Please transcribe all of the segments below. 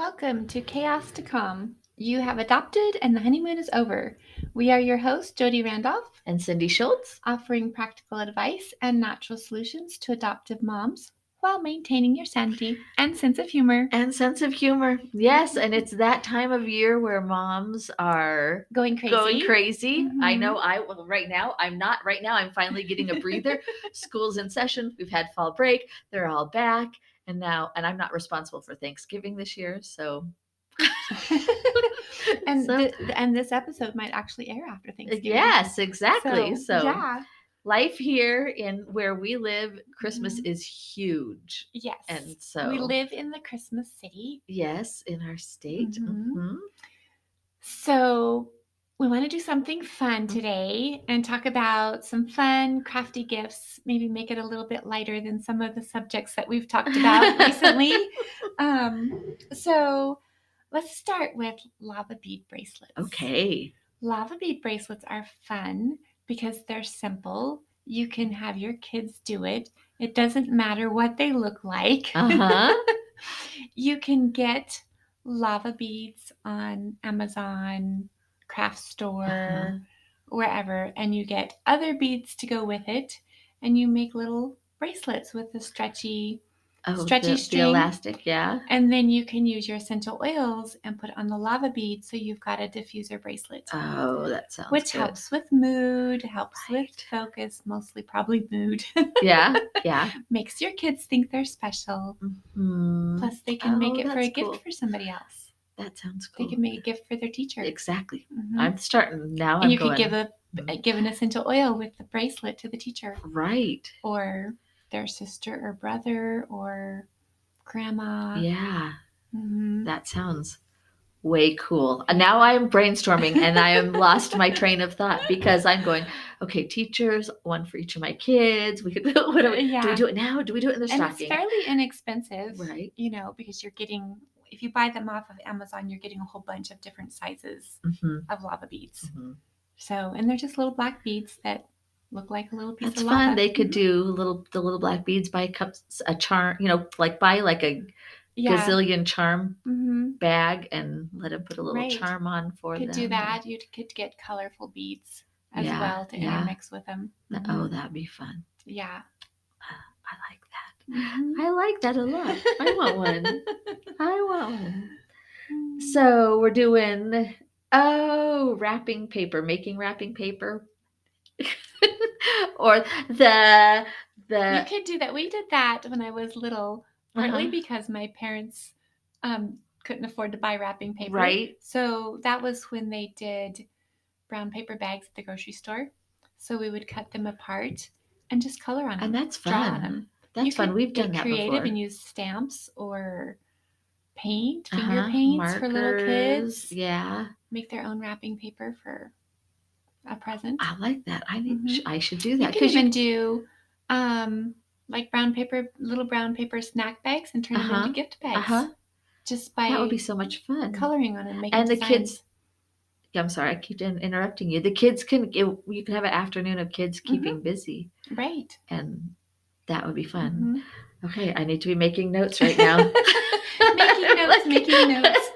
Welcome to Chaos to Come. You have adopted and the honeymoon is over. We are your hosts, Jody Randolph, and Cindy Schultz. offering practical advice and natural solutions to adoptive moms while maintaining your sanity and sense of humor. And sense of humor. Yes, and it's that time of year where moms are Going crazy. I know right now I'm not. Right now I'm finally getting a breather. School's in session. We've had fall break. They're all back. And I'm not responsible for Thanksgiving this year, so and this episode might actually air after Thanksgiving. Yes, exactly. So yeah. life here in where we live, Christmas is huge. Yes. And so we live in the Christmas city. Yes, in our state. Mm-hmm. So we want to do something fun today and talk about some fun, crafty gifts, maybe make it a little bit lighter than some of the subjects that we've talked about recently. So let's start with lava bead bracelets. Okay. Lava bead bracelets are fun because they're simple. You can have your kids do it. It doesn't matter what they look like. You can get lava beads on Amazon, craft store, wherever, and you get other beads to go with it, and you make little bracelets with the stretchy string. The elastic, yeah. And then you can use your essential oils and put on the lava bead, so you've got a diffuser bracelet. Oh, that sounds Which good. Helps with mood, helps with focus, mostly probably mood. Yeah. Makes your kids think they're special. Mm-hmm. Plus, they can make it for a gift for somebody else. That sounds cool. They can make a gift for their teacher. Exactly. I'm starting now. And you could give an essential oil with the bracelet to the teacher. Right. Or their sister or brother or grandma. Yeah. That sounds way cool. Now I am brainstorming and I am lost my train of thought because I'm going, okay, teachers, one for each of my kids. We could do we do it now? Do we do it in the stocking? And it's fairly inexpensive, right? Because you're getting, if you buy them off of Amazon, you're getting a whole bunch of different sizes of lava beads. So, and they're just little black beads that look like a little piece of lava. That's fun. They could do the little black beads, buy a charm, buy like a gazillion charm bag and let them put a little charm on for them. Could do that. You could get colorful beads as well to intermix with them. Oh, that'd be fun. Yeah. I like that. I like that a lot. I want one. So we're doing, wrapping paper, making wrapping paper. Or the You could do that. We did that when I was little, partly because my parents couldn't afford to buy wrapping paper. Right. So that was when they did brown paper bags at the grocery store. So we would cut them apart and just color on them. And that's fun. Draw on them. That's fun. We've done that before. Get creative and use stamps or paint, finger paints markers, for little kids. Yeah. Make their own wrapping paper for a present. I like that. I should do that. You can even do like little brown paper snack bags and turn them into gift bags. Just by that would be so much fun. Coloring on them, making and the designs. Kids. I'm sorry, I keep interrupting you. The kids you can have an afternoon of kids keeping busy. Right. And that would be fun. Okay, I need to be making notes right now. making notes.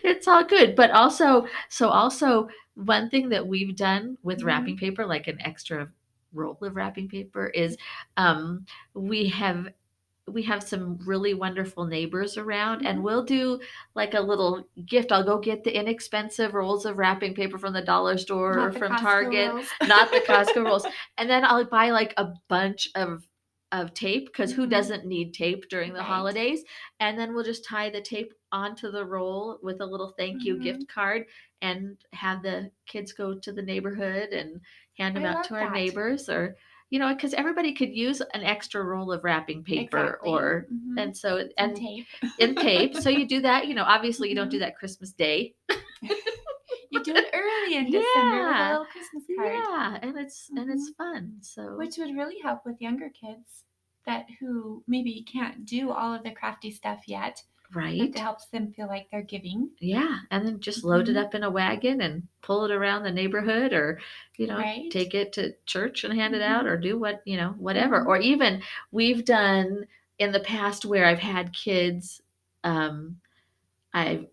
It's all good. But also one thing that we've done with wrapping paper, like an extra roll of wrapping paper, is we have some really wonderful neighbors around, and we'll do like a little gift. I'll go get the inexpensive rolls of wrapping paper from the dollar store or from Target, not the Costco rolls. And then I'll buy like a bunch of tape, because who doesn't need tape during the holidays? And then we'll just tie the tape onto the roll with a little thank you gift card and have the kids go to the neighborhood and hand them out to our neighbors, or because everybody could use an extra roll of wrapping paper or and so and tape. So you do that. Obviously you don't do that Christmas Day. You do it early in December with a little Christmas card. Yeah, and it's fun. So which would really help with younger kids who maybe can't do all of the crafty stuff yet. Right. It helps them feel like they're giving. Yeah, and then just load it up in a wagon and pull it around the neighborhood, or take it to church and hand it out, or do whatever. Or even we've done in the past where I've had kids I've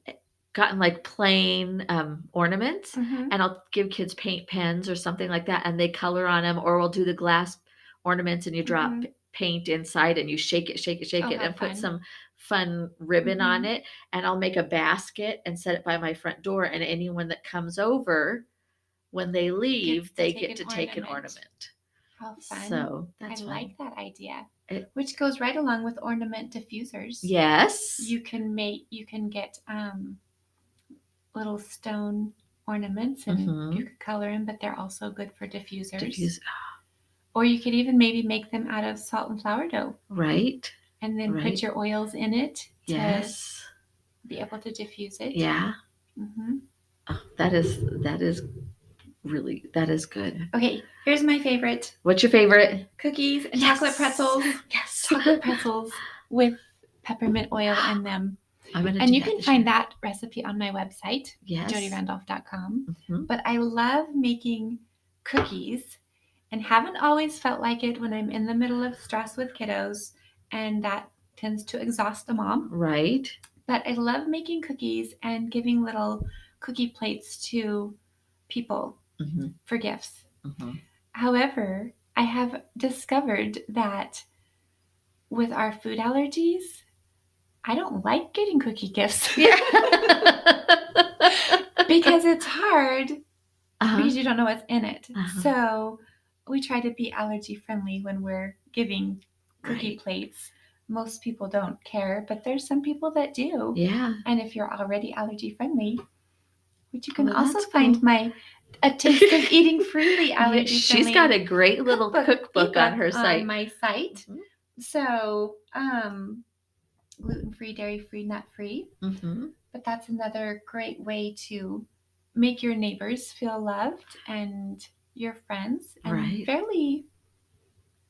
gotten like plain ornaments, Mhm. and I'll give kids paint pens or something like that, and they color on them, or we'll do the glass ornaments and you drop Mhm. paint inside and you shake it, shake it, shake Oh, it, how and put fun. some fun ribbon on Mhm. it. And I'll make a basket and set it by my front door. And anyone that comes over, when they Gets leave, to they take get an to take an ornament. ornament. How fun. So I that's fun. like that idea, It, which goes right along with ornament diffusers. yes. You can get little stone ornaments and you Mm-hmm. could color them, but they're also good for diffusers. Diffuse. Or you could even maybe make them out of salt and flour dough Right. and then Right. put your oils in it to Yes. be able to diffuse it. Yeah. Hmm. Oh, that is really, that is good. Okay, here's my favorite: What's your favorite? cookies and Yes. chocolate pretzels. Yes. Chocolate pretzels with peppermint oil in them. I'm gonna And do you that can this find year. that recipe on my website, Yes. jodyrandolph.com. Mm-hmm. But I love making cookies and haven't always felt like it when I'm in the middle of stress with kiddos, and that tends to exhaust a mom. Right. But I love making cookies and giving little cookie plates to people Mm-hmm. for gifts. Mm-hmm. However, I have discovered that with our food allergies, I don't like getting cookie gifts. Yeah. Because it's hard Uh-huh. because you don't know what's in it. Uh-huh. So we try to be allergy friendly when we're giving cookie Right. plates. Most people don't care, but there's some people that do. Yeah. And if you're already allergy friendly, which you can Oh, also that's find cool. my A Taste of Eating Freely Yeah, allergy she's friendly got a great little cookbook on her site. my site. Mm-hmm. So, gluten free, dairy free, nut free. Mm-hmm. But that's another great way to make your neighbors feel loved and your friends, and Right. fairly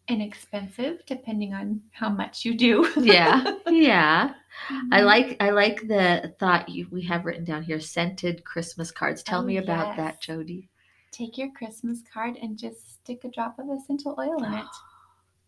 inexpensive depending on how much you do. Yeah. Yeah. I Mhm. like the thought we have written down here, scented Christmas cards. Tell Oh, me about yes. that, Jody. Take your Christmas card and just stick a drop of essential oil in it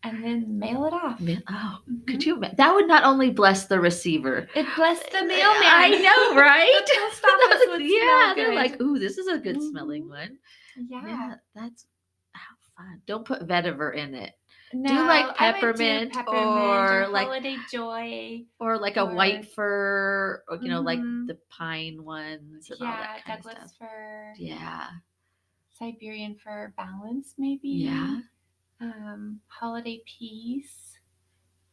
and then mail it off. Oh, could Mhm. you? That would not only bless the receiver. It blessed the mailman. I know, right? The post office would Yeah, smell they're good. like, ooh, this is a good Mhm. smelling one. Yeah. Yeah, that's how fun. Don't put vetiver in it. No, Do like I would do peppermint peppermint or like holiday joy. a white fir, or like Mhm. the pine ones and all Yeah, that kind of Douglas stuff. fir, Yeah. Siberian fir balance, maybe. Yeah. Holiday peace.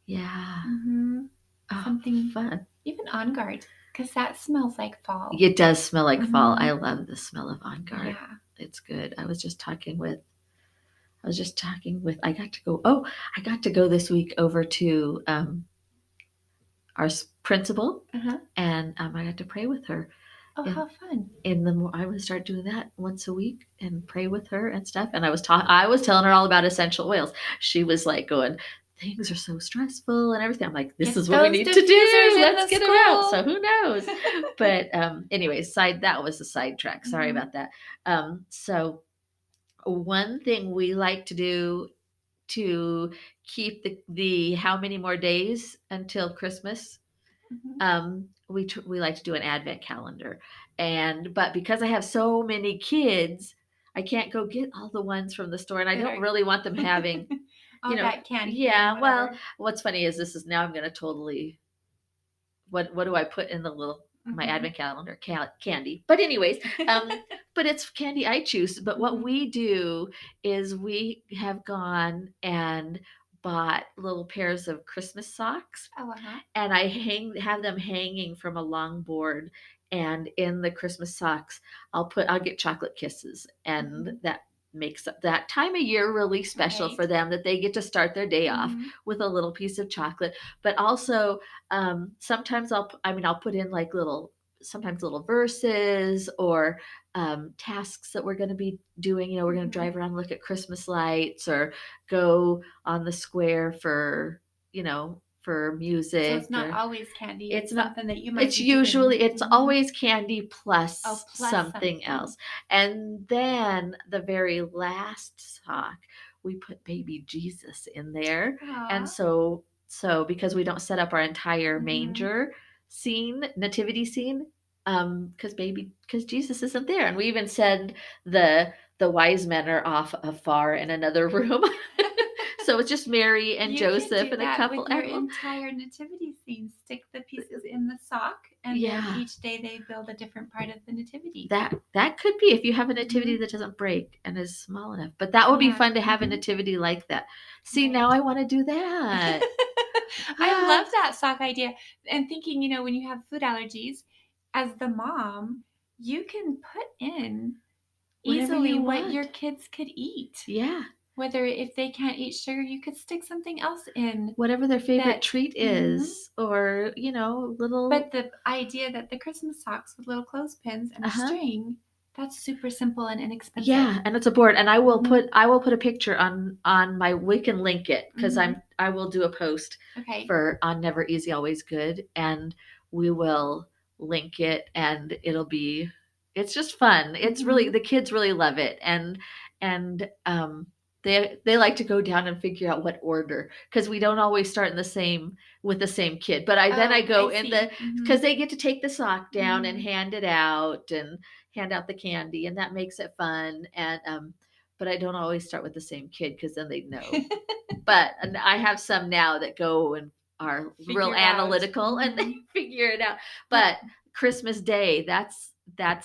Yeah. Mm-hmm. Oh, Something, fun. even On Guard, because that smells like fall. It does smell like fall. Mhm. I love the smell of On Guard. Yeah. It's good. I was just talking with I got to go this week over to our principal, Uh-huh. and I got to pray with her. Oh, in, how fun. I would start doing that once a week and pray with her and stuff. And I was telling her all about essential oils. She was like going, things are so stressful and everything. I'm like, this Get is what we those need to do. diffusers in Let's the get them out. school. So who knows? But anyway, that was a sidetrack. Sorry Mhm. about that. So one thing we like to do to keep the how many more days until Christmas, Mhm. we like to do an advent calendar. But because I have so many kids, I can't go get all the ones from the store, and I That don't are really want them having all that candy and yeah, well, whatever. what's funny is this is now I'm going to totally, what do I put in the little my Mhm. advent calendar? Candy. But anyways, but it's candy I choose. But what Mhm. we do is we have gone and bought little pairs of Christmas socks, Oh, uh-huh. and I have them hanging from a long board. And in the Christmas socks, I'll get chocolate kisses, and Mhm. that makes that time of year really special for Right. them, that they get to start their day off Mhm. with a little piece of chocolate. But also, sometimes I'll put in like sometimes little verses, or tasks that we're going to be doing. We're going to Mhm. drive around and look at Christmas lights, or go on the square for So music, it's not or always candy. it's It's not something that you might it's be doing. usually it's Mhm. always candy Oh, plus plus something something. else. And then the very last sock, we put baby Jesus in there. And Aw. so because we don't set up our entire Mhm. manger, nativity scene, because Jesus isn't there, and we even said the wise men are off afar in another room. So it's just Mary and You Joseph can do and a that couple with your animals. entire nativity scene. Stick the pieces in the sock, and then Yeah, each day they build a different part of the nativity. that could be if you have a nativity Mhm. that doesn't break and is small enough. But that would be Yeah. fun to have a Mhm. nativity like that. See, now Right. I want to do that. I love Ah, that sock idea. And thinking, when you have food allergies, as the mom, you can put in whatever you easily what your want. kids could eat. Yeah, Whether if they can't eat sugar, you could stick something else in whatever their favorite that. treat Mhm. is, or little. But the idea that the Christmas socks with little clothespins and Uh a huh. string, that's super simple and inexpensive. Yeah, and it's a board, and I will Mhm. put a picture on my. We can link it because Mhm. I will do a post Okay. for on Never Easy Always Good, and we will link it, and it's just fun. It's really, Mhm. the kids really love it, and they like to go down and figure out what order, because we don't always start in the same with the same kid. But I Oh, go I in see. because Mhm. they get to take the sock down and Mhm. hand it out and hand out the candy, and that makes it fun. And but I don't always start with the same kid, because then they know. But and I have some now that go and are real Figure out. analytical and they Mhm. figure it out. Well, But Christmas Day, that's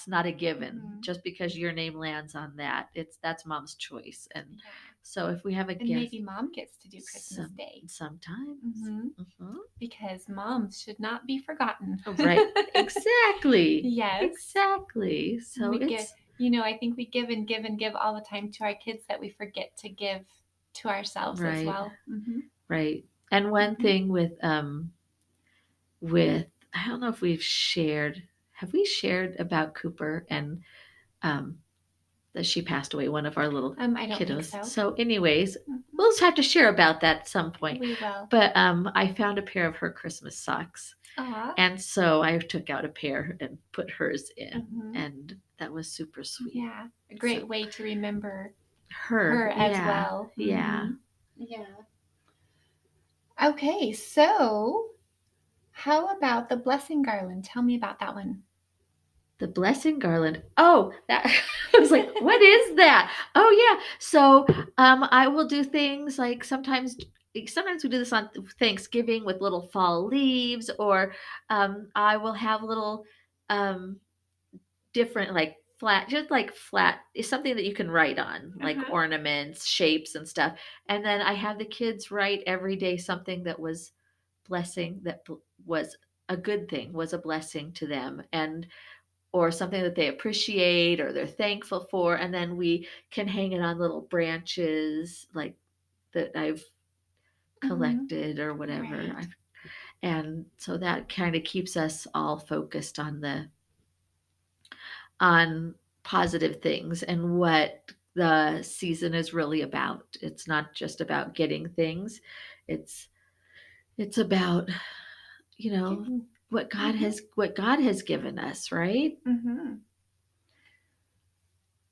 not a given. mhm. Just because your name lands on that, that's mom's choice. And Yeah. so if we have a And guest, maybe mom gets to do Christmas some Day. sometimes, Mhm. hmm Because moms should not be forgotten. right, exactly, Yes. exactly. So We give, it's I think we give and give and give all the time to our kids that we forget to give to ourselves as right, well. Mm-hmm. right. And one Mm-hmm. thing with I don't know if we've shared, have we shared about Cooper and um that she passed away, one of our little I don't think kiddos. so. So anyways, Mm-hmm. we'll just have to share about that at some point. We will. But I found a pair of her Christmas socks, Aw. and so I took out a pair and put hers in, Mm-hmm. and that was super sweet. Yeah. A So great way to remember her, her as yeah, well. yeah. Mm-hmm. Yeah. Okay, so how about the blessing garland? Tell me about that one. The blessing garland. Oh, that I was like, what is that? Oh yeah. So I will do things like sometimes we do this on Thanksgiving with little fall leaves, or I will have little um different, like flat, just like flat is something that you can write on, like Uh-huh. ornaments, shapes and stuff. And then I have the kids write every day something that was blessing, was a good thing, was a blessing to them, and or something that they appreciate or they're thankful for, and then we can hang it on little branches like that I've Mm-hmm. collected or whatever. Right. And so that kind of keeps us all focused on positive things and what the season is really about. It's not just about getting things. It's it's about, you know, Giving. Mm-hmm. what God has given us, right? Mm-hmm.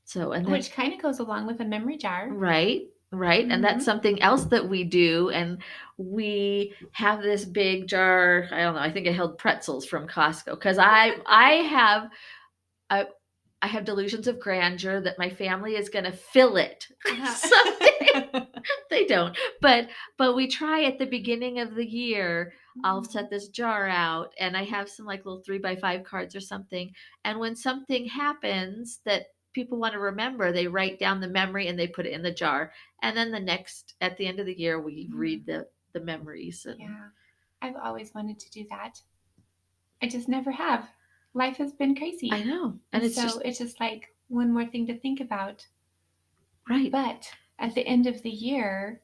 So and then Which kind of goes along with a memory jar. right, right. And Mm-hmm. that's something else that we do. And we have this big jar. I don't know. I think it held pretzels from Costco, because I, I have delusions of grandeur that my family is going to fill it someday. Uh-huh. They don't, but we try at the beginning of the year. I'll Mhm. set this jar out, and I have some like little 3x5 cards or something. And when something happens that people want to remember, they write down the memory and they put it in the jar. And then at the end of the year, we Mhm. read the memories. And Yeah, I've always wanted to do that. I just never have. Life has been I crazy. know, and And it's so just it's just like one more thing to think about. right. But at the end of the year,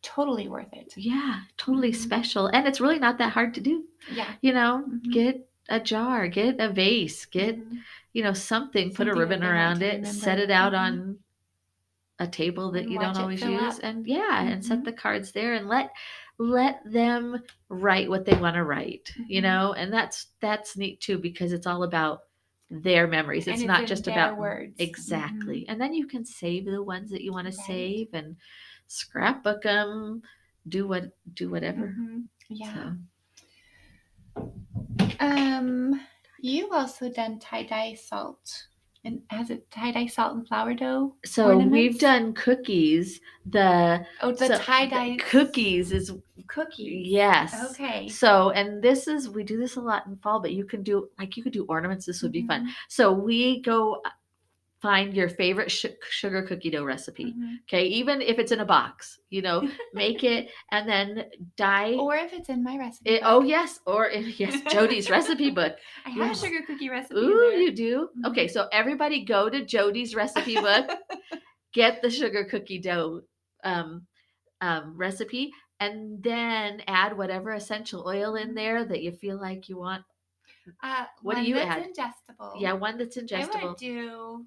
totally worth it. Yeah, totally Hmm. special. And it's really not that hard to do. Yeah. Hmm. Get a jar, get a vase, get, Hmm. something, put a Something that ribbon they want around to it, set remember. it out Hmm. on a table that And you don't watch it always fill use, up. and yeah, and set Hmm. the cards there, and let them write what they want to write, Hmm. and that's neat too, because it's all about their memories. And It's it's not in just their about words. Hmm. exactly. And then you can save the ones that you want to Right. save and scrapbook them, do whatever. Hmm. Yeah. So You also done tie-dye salt. And has it tie-dye salt and flour dough So we've ornaments? done cookies. The The tie-dye cookies is cookies. yes. Okay. So and this is we do this a lot in fall, but you could do ornaments. This would be fun. So we go find your favorite sugar cookie dough recipe. Okay, even if it's in a box, make it and then dye. Or if it's in my recipe book. Oh yes, or yes, Jody's recipe book. I have a sugar cookie recipe. Ooh, in there. You do? Okay, so everybody go to Jody's recipe book, get the sugar cookie dough recipe, and then add whatever essential oil in there that you feel like you want. What do you add? One that's ingestible. Yeah, one that's ingestible. I would do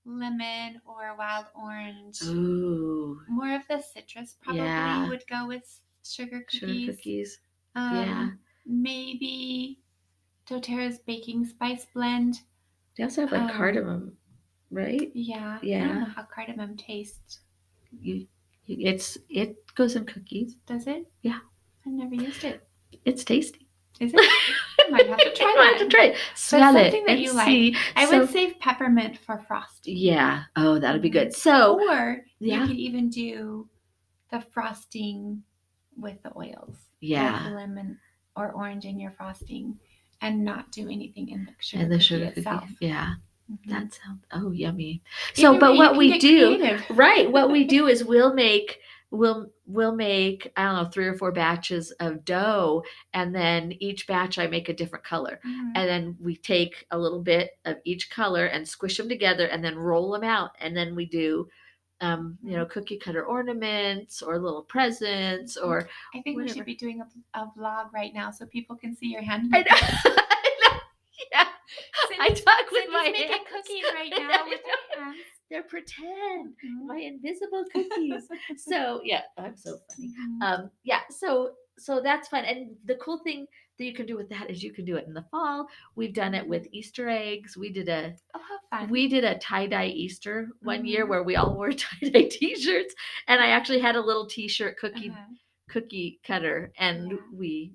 lemon or wild orange. Ooh. More of the citrus probably would go with sugar cookies. Sugar cookies. Maybe doTERRA's baking spice blend. They also have like cardamom, right? Yeah. I don't know how cardamom tastes. It goes in cookies. Does it? Yeah. I've never used it. It's tasty. Is it? I might have to try that. Have to try it. Smell it something that you see. Like. I would save peppermint for frosting. Yeah. Oh, that'd be good. So, or you could even do the frosting with the oils. Yeah. With lemon or orange in your frosting, and not do anything in the sugar cookie itself. Yeah. That sounds yummy. So, but what we do, right? What we do is we'll make I don't know 3 or 4 batches of dough, and then each batch I make a different color, and then we take a little bit of each color and squish them together, and then roll them out, and then we do. Cookie cutter ornaments or little presents, or I think we should be doing a vlog right now so people can see your hand. I know. Yeah. I talk with my making hands. cookies right now with her hands. They're pretend, my invisible cookies. So yeah, I'm so funny. So that's fun. And the cool thing that you can do with that is you can do it in the fall. We've done it with Easter eggs. We did a tie-dye Easter one year where we all wore tie-dye t-shirts, and I actually had a little t-shirt cookie cutter, and we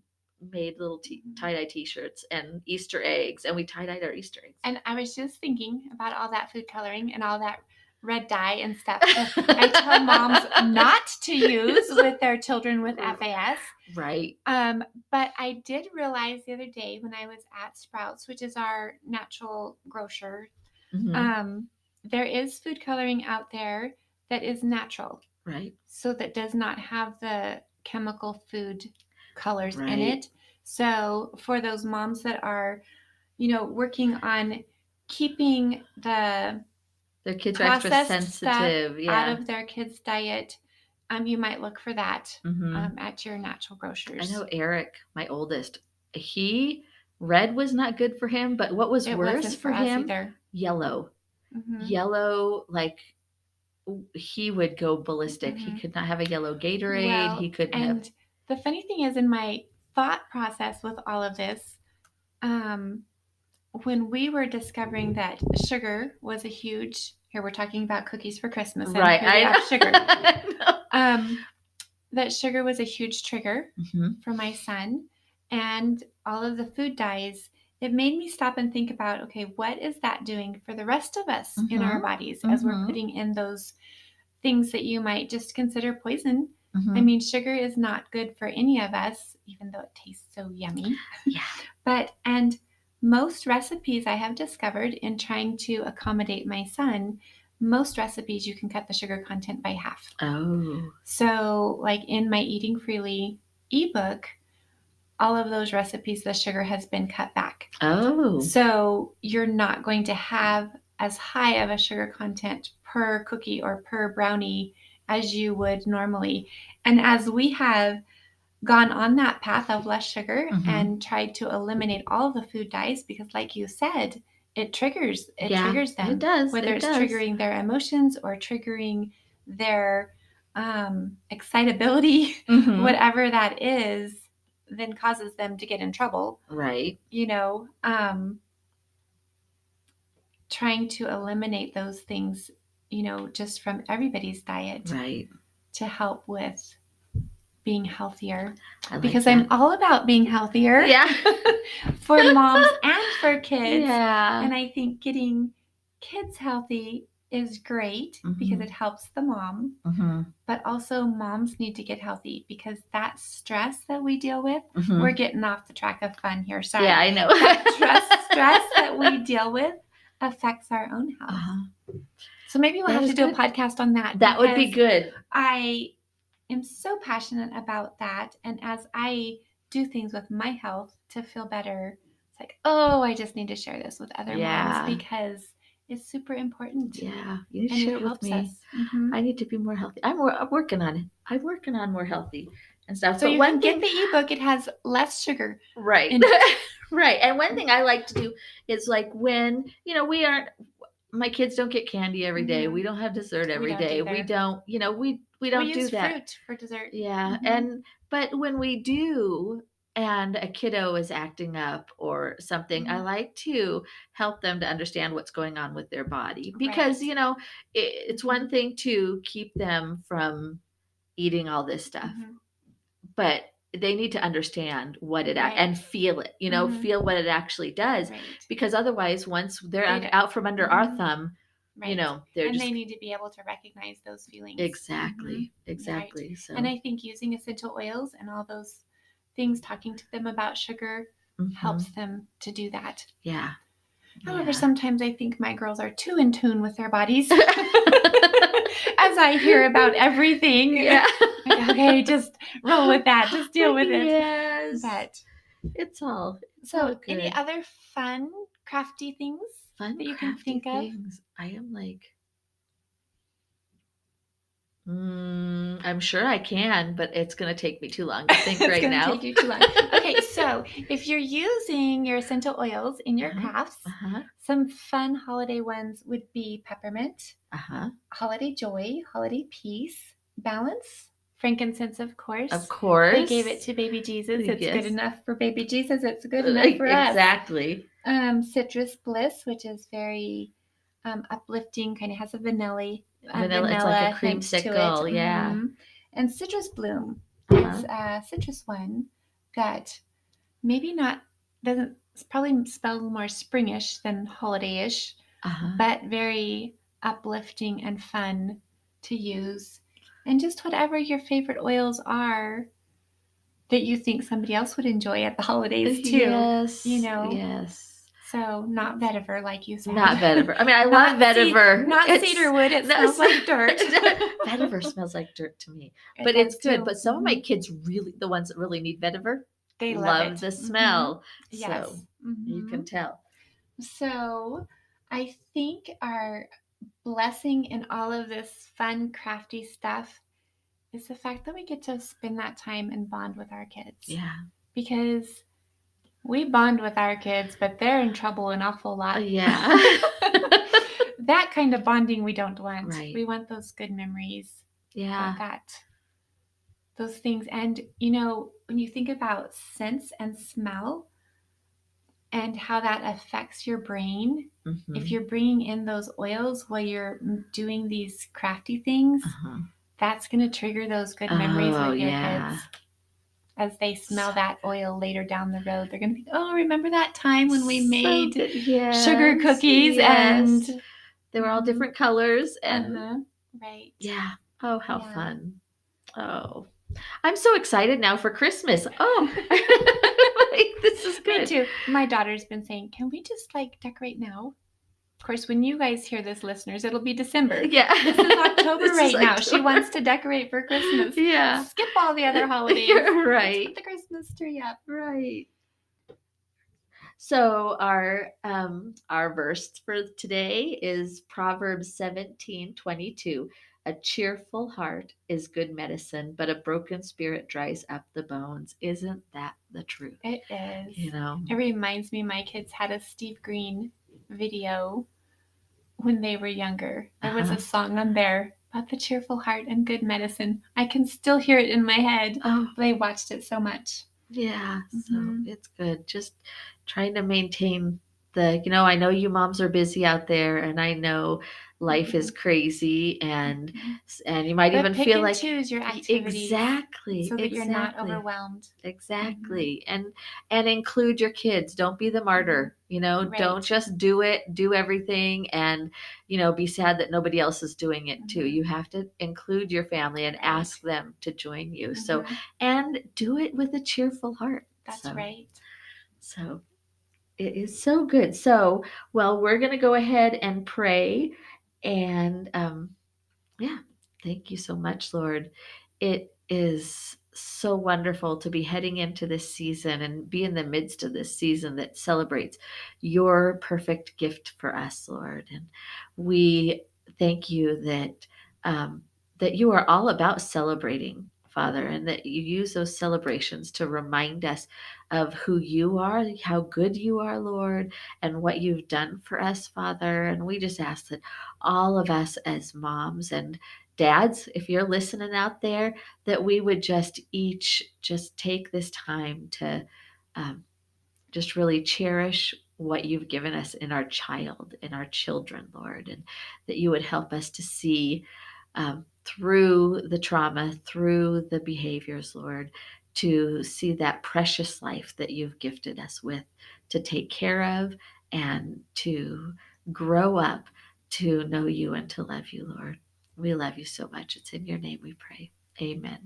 made little tie-dye t-shirts and Easter eggs, and we tie-dyed our Easter eggs. And I was just thinking about all that food coloring and all that red dye and stuff I tell moms not to use with their children with FAS. Right. But I did realize the other day when I was at Sprouts, which is our natural grocer, there is food coloring out there that is natural. Right. So that does not have the chemical food colors in it. So for those moms that are, working on keeping their kids are extra sensitive out of their kids' diet, you might look for that at your natural grocers. I know Eric, my oldest, red was not good for him, but what was worse for him? Either. Yellow. Yellow, like he would go ballistic. He could not have a yellow Gatorade. He couldn't have. And the funny thing is, in my thought process with all of this, when we were discovering that sugar was a huge, here we're talking about cookies for Christmas, and right? I have sugar. That sugar was a huge trigger for my son, and all of the food dyes. It made me stop and think about, okay, what is that doing for the rest of us in our bodies as we're putting in those things that you might just consider poison? I mean, sugar is not good for any of us, even though it tastes so yummy. Yeah. And most recipes I have discovered in trying to accommodate my son, most recipes you can cut the sugar content by half. Oh. So like in my Eating Freely ebook, all of those recipes, the sugar has been cut back. Oh. So you're not going to have as high of a sugar content per cookie or per brownie as you would normally. And as we have gone on that path of less sugar and tried to eliminate all of the food dyes, because like you said, it triggers them. It does. Whether it's triggering their emotions or triggering their excitability, whatever that is, then causes them to get in trouble. Right. Trying to eliminate those things, just from everybody's diet. Right. To help with being healthier. I like because that. I'm all about being healthier. Yeah. For moms and for kids. Yeah. And I think getting kids healthy is great because it helps the mom. But also moms need to get healthy because that stress that we deal with, we're getting off the track of fun here. Sorry. Yeah, I know. That stress that we deal with affects our own health. So maybe we'll have to do a podcast on that. That would be good. I am so passionate about that. And as I do things with my health to feel better, it's like, oh, I just need to share this with other moms because it's super important. Yeah, you need to share it with me. I need to be more healthy. I'm working on it. I'm working on more healthy and stuff. So you can get the ebook. It has less sugar. Right. Right. And one thing I like to do is like when, my kids don't get candy every day. We don't have dessert every day. We don't, we don't do use that. Fruit for dessert. Yeah. But when we do, and a kiddo is acting up or something, I like to help them to understand what's going on with their body because, it's one thing to keep them from eating all this stuff, but they need to understand what it and feel it, feel what it actually does, because otherwise, once they're out from under our thumb, they're they need to be able to recognize those feelings. Exactly. Right. So, and I think using essential oils and all those things, talking to them about sugar helps them to do that. Yeah. However, sometimes I think my girls are too in tune with their bodies. As I hear about everything. Yeah. Like, okay, just roll with that. Just deal with it. Yes. But it's all good. Any other fun, crafty things that you can think of? I am like, I'm sure I can, but it's going to take me too long to think right now. It's going to take you too long. Okay, so if you're using your essential oils in your crafts, some fun holiday ones would be peppermint, holiday joy, holiday peace, balance, frankincense, of course. Of course. They gave it to baby Jesus. It's good enough for baby Jesus. It's good enough for us. Exactly. Citrus bliss, which is very uplifting, kind of has a vanilla. It's like a creamsicle, yeah. And citrus bloom. It's a citrus one that maybe doesn't probably spell more springish than holiday-ish, but very uplifting and fun to use. And just whatever your favorite oils are that you think somebody else would enjoy at the holidays too. Yes. Yes. So not vetiver, like you said. Not vetiver. I mean, I love vetiver. Not cedarwood. It smells like dirt. Vetiver smells like dirt to me. But it's good. But some of my kids the ones that really need vetiver, they love the smell. Yes. So you can tell. So I think our blessing in all of this fun, crafty stuff is the fact that we get to spend that time and bond with our kids. Yeah. Because we bond with our kids, but they're in trouble an awful lot. Yeah. That kind of bonding we don't want. Right. We want those good memories. Yeah. Those things. And, when you think about sense and smell and how that affects your brain, if you're bringing in those oils while you're doing these crafty things, that's going to trigger those good memories with your kids. As they smell that oil later down the road, they're going to think, oh, remember that time when we made sugar cookies and they were all different colors and right. Yeah. Oh, how fun. Oh, I'm so excited now for Christmas. Oh, this is good. Me too. My daughter's been saying, can we just decorate now? Of course, when you guys hear this, listeners, it'll be December. Yeah. This is October now. She wants to decorate for Christmas. Yeah. Skip all the other holidays. Right. Let's put the Christmas tree up. Right. So our verse for today is Proverbs 17:22. A cheerful heart is good medicine, but a broken spirit dries up the bones. Isn't that the truth? It is. It reminds me my kids had a Steve Green video when they were younger. There was a song on there about the cheerful heart and good medicine. I can still hear it in my head. They watched it so much. Yeah, so it's good. Just trying to maintain I know you moms are busy out there, and I know life is Mhm. crazy, and Mhm. and you might But even pick feel and like choose your activities exactly, so that you're not exactly. overwhelmed. Mhm. Exactly. And include your kids. Don't be the Mhm. martyr. Don't Right. just do everything and, be sad that nobody else is doing it too. Mhm. You have to include your family and Right. ask them to join you. So, Mhm. and do it with a cheerful heart. That's right. So it is so good. So, well, we're going to go ahead and pray. And yeah, thank you so much, Lord. It is so wonderful to be heading into this season and be in the midst of this season that celebrates your perfect gift for us, Lord. And we thank you that you are all about celebrating, Father, and that you use those celebrations to remind us of who you are, how good you are, Lord, and what you've done for us, Father. And we just ask that all of us as moms and dads, if you're listening out there, that we would just each just take this time to um, just really cherish what you've given us in our child, in our children, Lord, and that you would help us to see through the trauma, through the behaviors, Lord, to see that precious life that you've gifted us with to take care of and to grow up to know you and to love you, Lord. We love you so much. It's in your name we pray. Amen.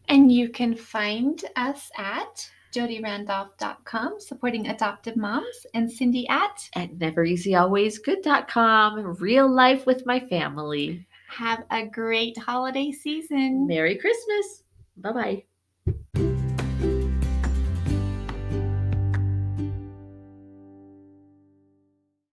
And you can find us at jodyrandolph.com, supporting adoptive moms, and Cindy At nevereasyalwaysgood.com, real life with my family. Have a great holiday season. Merry Christmas. Bye bye.